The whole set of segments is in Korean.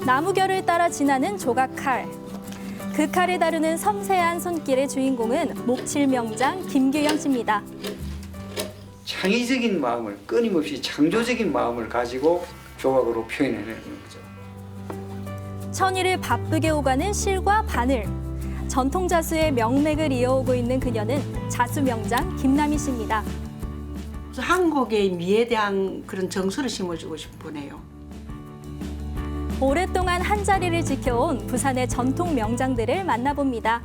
나무결을 따라 지나는 조각칼. 그 칼을 다루는 섬세한 손길의 주인공은 목칠 명장 김규영 씨입니다. 창의적인 마음을, 끊임없이 창조적인 마음을 가지고 조각으로 표현해내는 거죠. 천일을 바쁘게 오가는 실과 바늘. 전통 자수의 명맥을 이어오고 있는 그녀는 자수 명장 김남희 씨입니다. 한국의 미에 대한 그런 정서를 심어주고 싶으네요. 오랫동안 한자리를 지켜온 부산의 전통 명장들을 만나봅니다.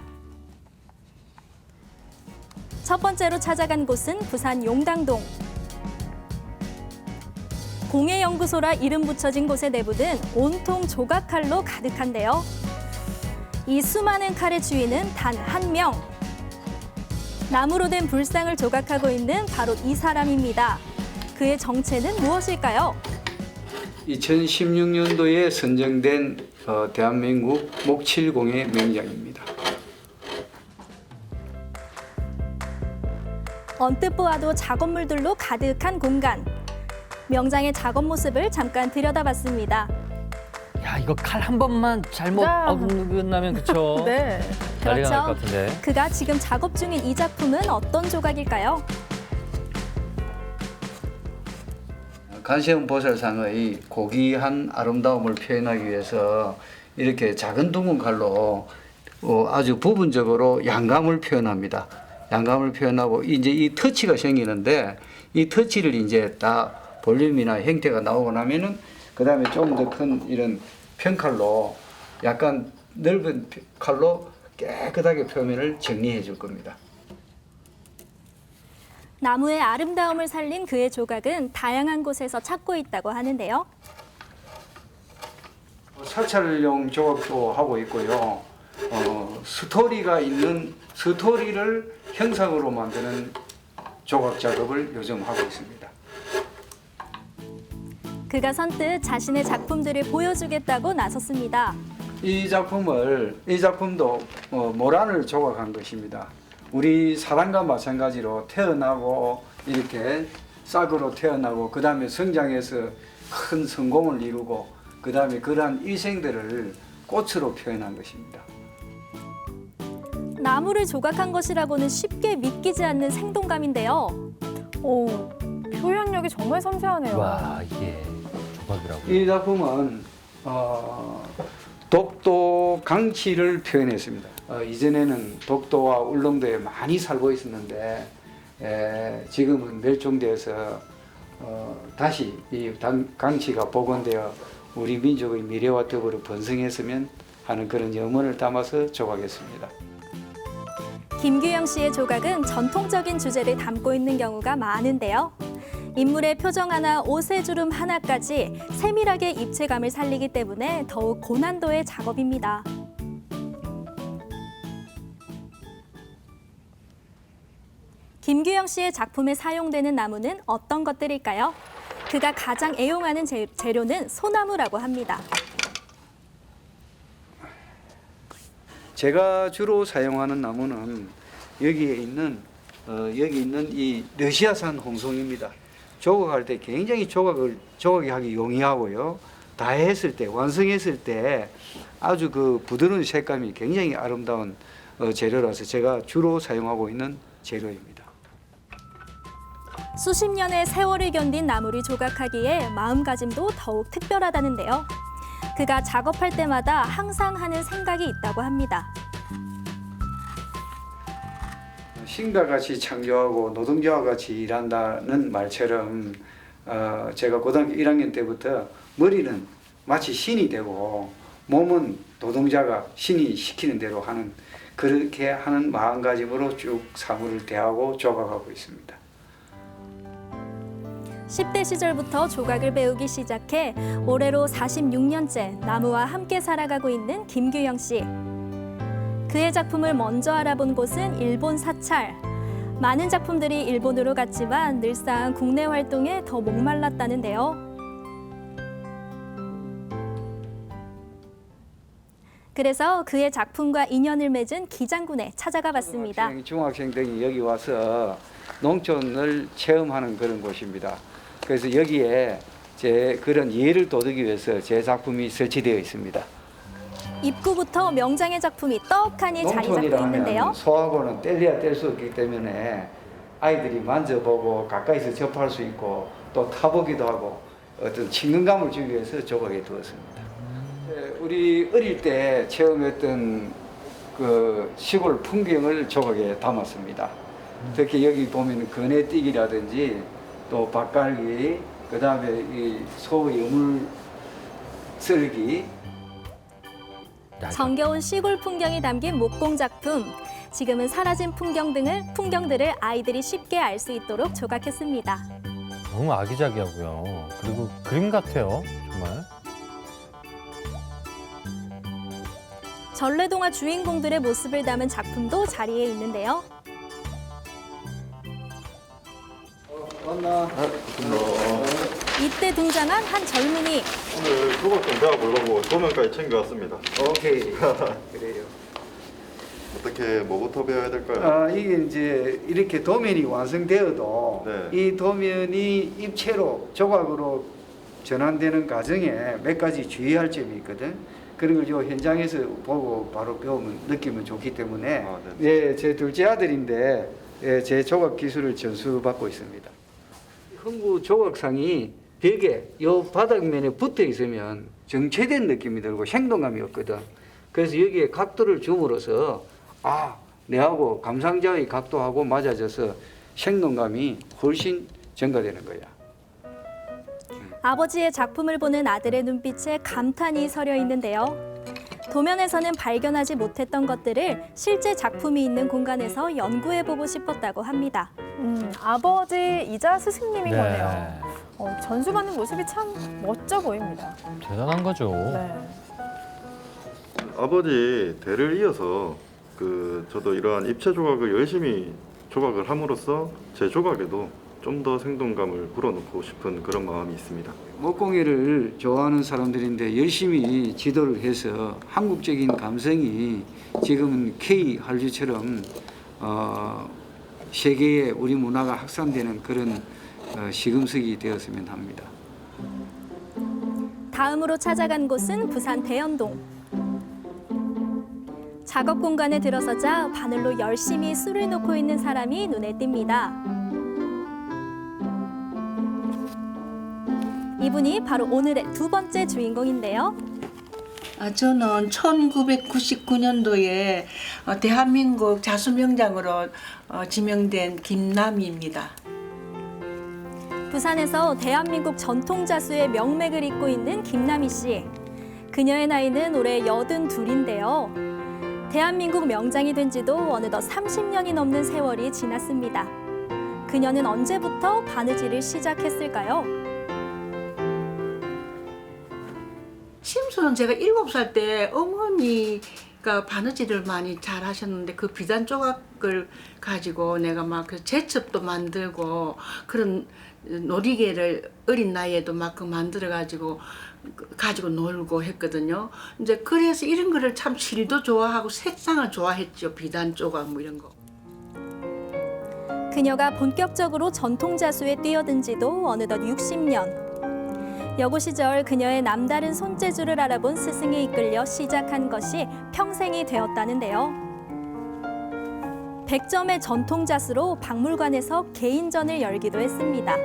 첫 번째로 찾아간 곳은 부산 용당동. 공예연구소라 이름 붙여진 곳의 내부는 온통 조각칼로 가득한데요. 이 수많은 칼의 주인은 단 한 명. 나무로 된 불상을 조각하고 있는 바로 이 사람입니다. 그의 정체는 무엇일까요? 2016년도에 선정된 대한민국 목칠공예 명장입니다. 언뜻 보아도 작업물들로 가득한 공간. 명장의 작업 모습을 잠깐 들여다봤습니다. 야, 이거 칼 한 번만 잘못 어긋나면 그쵸? 네. 난리가 날 것 그렇죠. 같은데. 그가 지금 작업 중인 이 작품은 어떤 조각일까요? 관세음 보살상의 고귀한 아름다움을 표현하기 위해서 이렇게 작은 둥근 칼로 아주 부분적으로 양감을 표현합니다. 양감을 표현하고 이제 이 터치가 생기는데 이 터치를 이제 다 볼륨이나 형태가 나오고 나면은 그 다음에 좀 더 큰 이런 편칼로 약간 넓은 칼로 깨끗하게 표면을 정리해 줄 겁니다. 나무의 아름다움을 살린 그의 조각은 다양한 곳에서 찾고 있다고 하는데요. 사찰용 조각도 하고 있고요. 스토리가 있는 스토리를 형상으로 만드는 조각 작업을 요즘 하고 있습니다. 그가 선뜻 자신의 작품들을 보여주겠다고 나섰습니다. 이 작품도 모란을 조각한 것입니다. 우리 사람과 마찬가지로 태어나고 이렇게 싹으로 태어나고 그 다음에 성장해서 큰 성공을 이루고 그 다음에 그러한 일생들을 꽃으로 표현한 것입니다. 나무를 조각한 것이라고는 쉽게 믿기지 않는 생동감인데요. 오, 표현력이 정말 섬세하네요. 와, 이게 조각이라고. 이 작품은 독도 강치를 표현했습니다. 이전에는 독도와 울릉도에 많이 살고 있었는데 지금은 멸종되어서 다시 이 강치가 복원되어 우리 민족의 미래와 더불어 번성했으면 하는 그런 염원을 담아서 조각했습니다. 김규영 씨의 조각은 전통적인 주제를 담고 있는 경우가 많은데요. 인물의 표정 하나, 옷의 주름 하나까지 세밀하게 입체감을 살리기 때문에 더욱 고난도의 작업입니다. 김규영 씨의 작품에 사용되는 나무는 어떤 것들일까요? 그가 가장 애용하는 재료는 소나무라고 합니다. 제가 주로 사용하는 나무는 여기 있는 이 러시아산 홍송입니다. 조각할 때 굉장히 조각이 하기 용이하고요. 다 했을 때, 완성했을 때 아주 그 부드러운 색감이 굉장히 아름다운 재료라서 제가 주로 사용하고 있는 재료입니다. 수십 년의 세월을 견딘 나무를 조각하기에 마음가짐도 더욱 특별하다는데요. 그가 작업할 때마다 항상 하는 생각이 있다고 합니다. 신과 같이 창조하고 노동자와 같이 일한다는 말처럼 제가 고등학교 1학년 때부터 머리는 마치 신이 되고 몸은 노동자가 신이 시키는 대로 하는 그렇게 하는 마음가짐으로 쭉 사물을 대하고 조각하고 있습니다. 10대 시절부터 조각을 배우기 시작해 올해로 46년째 나무와 함께 살아가고 있는 김규영 씨. 그의 작품을 먼저 알아본 곳은 일본 사찰. 많은 작품들이 일본으로 갔지만 늘상 국내 활동에 더 목말랐다는데요. 그래서 그의 작품과 인연을 맺은 기장군에 찾아가 봤습니다. 중학생들이 여기 와서 농촌을 체험하는 그런 곳입니다. 그래서 여기에 제 그런 예를 돋우기 위해서 제 작품이 설치되어 있습니다. 입구부터 명장의 작품이 떡하니 자리 잡고 있는데요. 농촌이라면 소하고는 뗄래야 뗄 수 없기 때문에 아이들이 만져보고 가까이서 접할 수 있고 또 타보기도 하고 어떤 친근감을 주기 위해서 조각에 두었습니다. 우리 어릴 때 체험했던 그 시골 풍경을 조각에 담았습니다. 특히 여기 보면 거네뛰기라든지 또 밭갈기, 그 다음에 이 소의 어물 썰기. 정겨운 시골 풍경이 담긴 목공 작품. 지금은 사라진 풍경들을 아이들이 쉽게 알 수 있도록 조각했습니다. 너무 아기자기하고요. 그리고 그림 같아요, 정말. 전래동화 주인공들의 모습을 담은 작품도 자리에 있는데요. 왔나? 이때 등장한 한 젊은이. 오늘 조각 좀 배워보려고 도면까지 챙겨왔습니다. 오케이. 그래요. 어떻게 뭐부터 배워야 될까요? 이게 이제 이렇게 도면이 완성되어도 네. 이 도면이 입체로 조각으로 전환되는 과정에 몇 가지 주의할 점이 있거든. 그런 걸 요 현장에서 보고 바로 배우면 느끼면 좋기 때문에 아, 네, 제 둘째 아들인데 제 조각 기술을 전수받고 있습니다. 흥부 조각상이 벽에 요 바닥면에 붙어 있으면 정체된 느낌이 들고 생동감이 없거든. 그래서 여기에 각도를 줌으로써 내하고 감상자의 각도하고 맞아져서 생동감이 훨씬 증가되는 거야. 아버지의 작품을 보는 아들의 눈빛에 감탄이 서려 있는데요. 도면에서는 발견하지 못했던 것들을 실제 작품이 있는 공간에서 연구해보고 싶었다고 합니다. 아버지이자 스승님인 네. 거네요. 전수받는 모습이 참 멋져 보입니다. 대단한 거죠. 네. 아버지 대를 이어서 저도 이러한 입체 조각을 열심히 조각을 함으로써 제 조각에도 좀 더 생동감을 불어넣고 싶은 그런 마음이 있습니다. 목공예를 좋아하는 사람들인데 열심히 지도를 해서 한국적인 감성이 지금은 K 한류처럼 세계에 우리 문화가 확산되는 그런 시금석이 되었으면 합니다. 다음으로 찾아간 곳은 부산 대연동. 작업 공간에 들어서자 바늘로 열심히 술을 놓고 있는 사람이 눈에 띕니다. 이분이 바로 오늘의 두 번째 주인공인데요. 저는 1999년도에 대한민국 자수명장으로 지명된 김남희입니다. 부산에서 대한민국 전통자수의 명맥을 잇고 있는 김남희 씨. 그녀의 나이는 올해 82인데요. 대한민국 명장이 된 지도 어느덧 30년이 넘는 세월이 지났습니다. 그녀는 언제부터 바느질을 시작했을까요? 심수는 제가 7살 때 어머니가 바느질을 많이 잘 하셨는데 그 비단 조각을 가지고 내가 막 그 제첩도 만들고 그런 놀이개를 어린 나이에도 막 그 만들어 가지고 놀고 했거든요. 이제 그래서 이런 거를 참 실도 좋아하고 색상을 좋아했죠. 비단 조각 뭐 이런 거. 그녀가 본격적으로 전통자수에 뛰어든 지도 어느덧 60년. 여고 시절 그녀의 남다른 손재주를 알아본 스승에 이끌려 시작한 것이 평생이 되었다는데요. 100점의 전통자수로 박물관에서 개인전을 열기도 했습니다.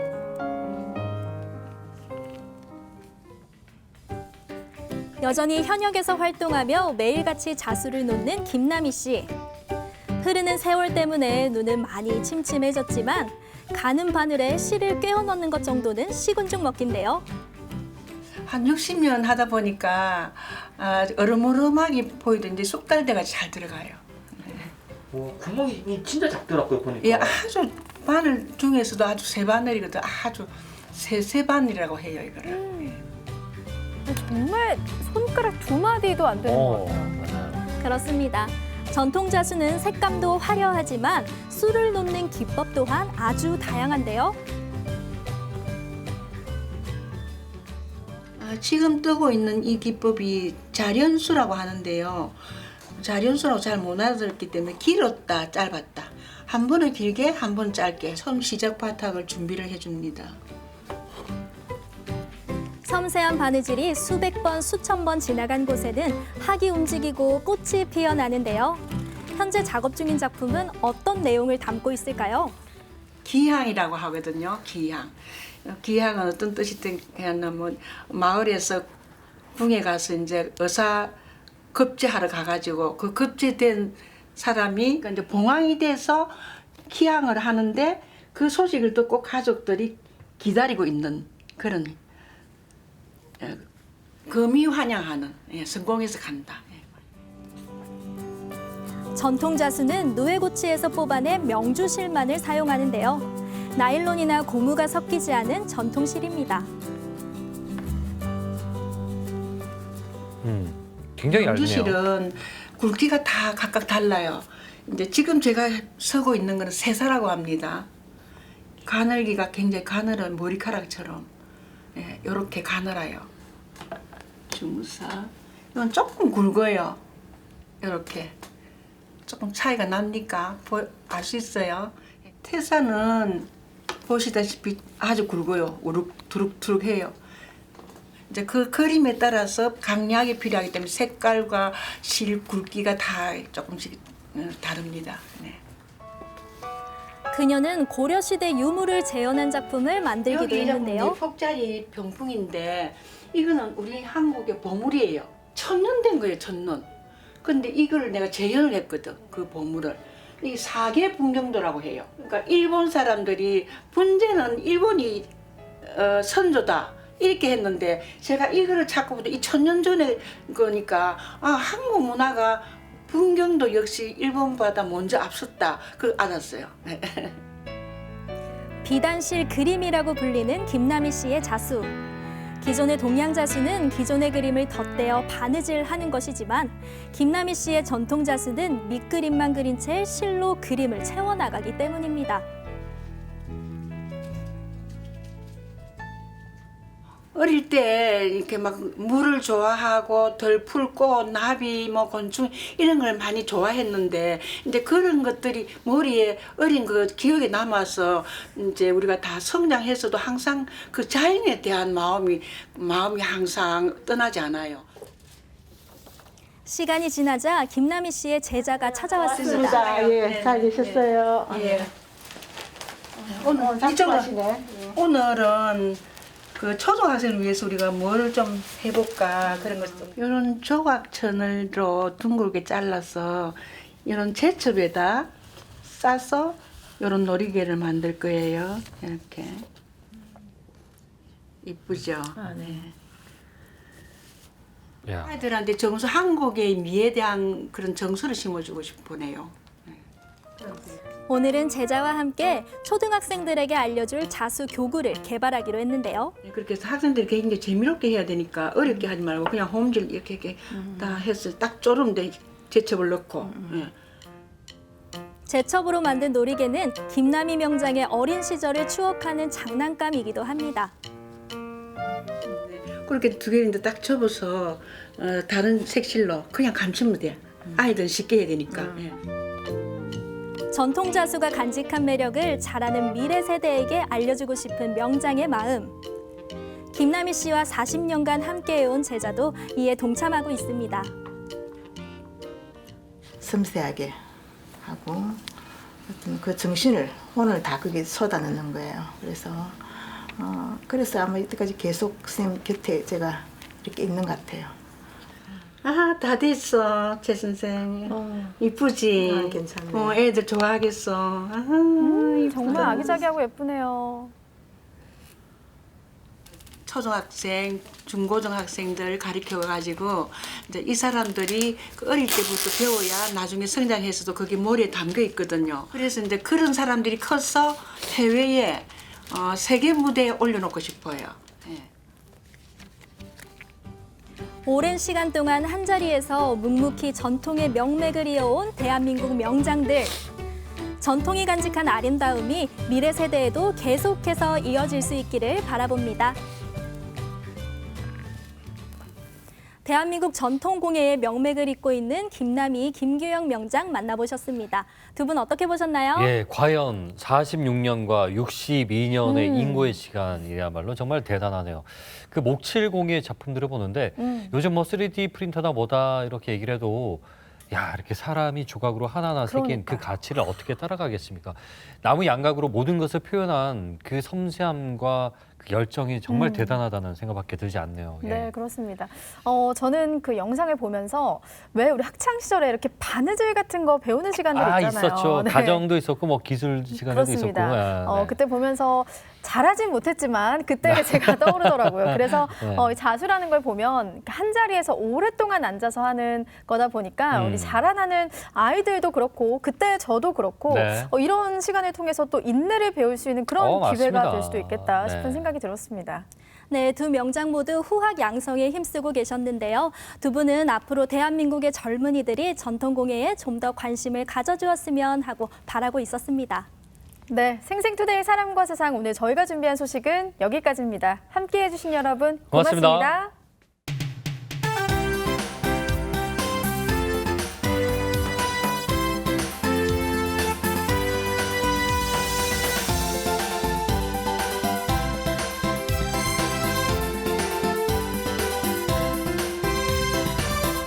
여전히 현역에서 활동하며 매일같이 자수를 놓는 김남희 씨. 흐르는 세월 때문에 눈은 많이 침침해졌지만 가는 바늘에 실을 꿰어 넣는 것 정도는 식은 죽 먹긴데요. 한 60년 하다 보니까 어름어름하게 보이던데 쑥달대가 잘 들어가요. 구멍이 진짜 작더라고요 보니까. 예, 아주 바늘 중에서도 아주 새 바늘이거든. 아주 새 바늘이라고 해요 이거를. 정말 손가락 2마디도 안 되는 것 같아요. 맞아요. 그렇습니다. 전통자수는 색감도 화려하지만 술을 놓는 기법 또한 아주 다양한데요. 지금 뜨고 있는 이 기법이 자련수라고 하는데요. 자련수라고 잘 못 알아들었기 때문에 길었다 짧았다. 한 번은 길게 한 번 짧게 처음 시작 바탕을 준비를 해줍니다. 섬세한 바느질이 수백 번, 수천 번 지나간 곳에는 학이 움직이고 꽃이 피어나는데요. 현재 작업 중인 작품은 어떤 내용을 담고 있을까요? 기향이라고 하거든요. 기향. 기향은 어떤 뜻이 되냐면 마을에서 궁에 가서 이제 의사 급제하러 가가지고 그 급제된 사람이 이제 봉황이 돼서 기향을 하는데 그 소식을 듣고 가족들이 기다리고 있는 그런 금이 환영하는 성공해서 간다. 전통 자수는 누에고치에서 뽑아낸 명주 실만을 사용하는데요. 나일론이나 고무가 섞이지 않은 전통 실입니다. 굉장히 얇네요. 명주실은 굵기가 다 각각 달라요. 이제 지금 제가 서고 있는 거는 세사라고 합니다. 가늘기가 굉장히 가늘은 머리카락처럼 이렇게 가늘어요. 주무사 이건 조금 굵어요. 이렇게 조금 차이가 납니까? 알 수 있어요. 태사는 보시다시피 아주 굵어요. 우룩투룩투룩해요. 이제 그 그림에 따라서 강약이 필요하기 때문에 색깔과 실 굵기가 다 조금씩 다릅니다. 네. 그녀는 고려시대 유물을 재현한 작품을 만들기도 했는데요. 폭자리 병풍인데 이거는 우리 한국의 보물이에요. 천년 된 거예요, 천년. 근데 이걸 내가 재현을 했거든, 그 보물을. 이 사계 분경도라고 해요. 그러니까 일본 사람들이 분재는 일본이 선조다 이렇게 했는데 제가 이거를 찾고 보니 이 천년 전에 거니까 한국 문화가 분경도 역시 일본보다 먼저 앞섰다 그 알았어요. 비단실 그림이라고 불리는 김남희 씨의 자수. 기존의 동양 자수는 기존의 그림을 덧대어 바느질하는 것이지만 김남희 씨의 전통 자수는 밑그림만 그린 채 실로 그림을 채워나가기 때문입니다. 어릴 때 이렇게 막 물을 좋아하고 덜풀꽃, 나비, 뭐 곤충 이런 걸 많이 좋아했는데 이제 그런 것들이 머리에 어린 그 기억에 남아서 이제 우리가 다 성장해서도 항상 그 자연에 대한 마음이 항상 떠나지 않아요. 시간이 지나자 김남희 씨의 제자가 찾아왔습니다. 예, 잘 계셨어요. 예. 오늘은 그 초등학생을 위해서 우리가 뭘 좀 해볼까 그런 것. 이런 조각천을로 둥글게 잘라서 이런 제첩에다 싸서 이런 놀이개를 만들 거예요. 이렇게 이쁘죠. 네. 야. 아이들한테 정서 한국의 미에 대한 그런 정서를 심어주고 싶으네요. 오늘은 제자와 함께 초등학생들에게 알려줄 자수 교구를 개발하기로 했는데요. 그렇게 해서 학생들이 굉장히 재미롭게 해야 되니까 어렵게 하지 말고 그냥 홈질 이렇게 다 해서 딱 졸음대 제첩을 넣고. 예. 제첩으로 만든 놀이개는 김남희 명장의 어린 시절을 추억하는 장난감이기도 합니다. 그렇게 두 개를 이제 딱 접어서 다른 색실로 그냥 감추면 돼. 아이들은 쉽게 해야 되니까. 예. 전통 자수가 간직한 매력을 자라는 미래 세대에게 알려주고 싶은 명장의 마음. 김남희 씨와 40년간 함께해온 제자도 이에 동참하고 있습니다. 섬세하게 하고 어떤 그 정신을 오늘 다 그게 쏟아내는 거예요. 그래서 아마 이때까지 계속 선생님 곁에 제가 이렇게 있는 것 같아요. 다 됐어, 최 선생. 이쁘지? 괜찮네. 애들 좋아하겠어. 정말 아기자기하고 예쁘네요. 초등학생, 중고등학생들 가르쳐가지고 이제 이 사람들이 그 어릴 때부터 배워야 나중에 성장해서도 그게 머리에 담겨 있거든요. 그래서 이제 그런 사람들이 커서 해외에 세계 무대에 올려놓고 싶어요. 예. 오랜 시간 동안 한자리에서 묵묵히 전통의 명맥을 이어온 대한민국 명장들. 전통이 간직한 아름다움이 미래 세대에도 계속해서 이어질 수 있기를 바라봅니다. 대한민국 전통공예의 명맥을 잇고 있는 김남희, 김규영 명장 만나보셨습니다. 두 분 어떻게 보셨나요? 예, 과연 46년과 62년의 인고의 시간이야말로 정말 대단하네요. 그 목칠공예 작품들을 보는데 요즘 뭐 3D 프린터다 뭐다 이렇게 얘기를 해도 야, 이렇게 사람이 조각으로 하나하나 새긴 그 가치를 어떻게 따라가겠습니까? 나무 양각으로 모든 것을 표현한 그 섬세함과 그 열정이 정말 대단하다는 생각밖에 들지 않네요. 예. 네, 그렇습니다. 저는 그 영상을 보면서 왜 우리 학창 시절에 이렇게 바느질 같은 거 배우는 시간들이 있잖아요. 있었죠. 네. 가정도 있었고 뭐 기술 시간도 있었고. 그렇습니다. 네. 그때 보면서 잘하진 못했지만 그때가 제가 떠오르더라고요. 그래서 네. 이 자수라는 걸 보면 한 자리에서 오랫동안 앉아서 하는 거다 보니까 우리 자라나는 아이들도 그렇고 그때 저도 그렇고 네. 이런 시간을 통해서 또 인내를 배울 수 있는 그런 기회가 맞습니다. 될 수도 있겠다 싶은 네. 생각이 들었습니다. 네, 두 명장 모두 후학 양성에 힘쓰고 계셨는데요. 두 분은 앞으로 대한민국의 젊은이들이 전통공예에 좀 더 관심을 가져주었으면 하고 바라고 있었습니다. 네, 생생투데이 사람과 세상 오늘 저희가 준비한 소식은 여기까지입니다. 함께해 주신 여러분 고맙습니다. 고맙습니다.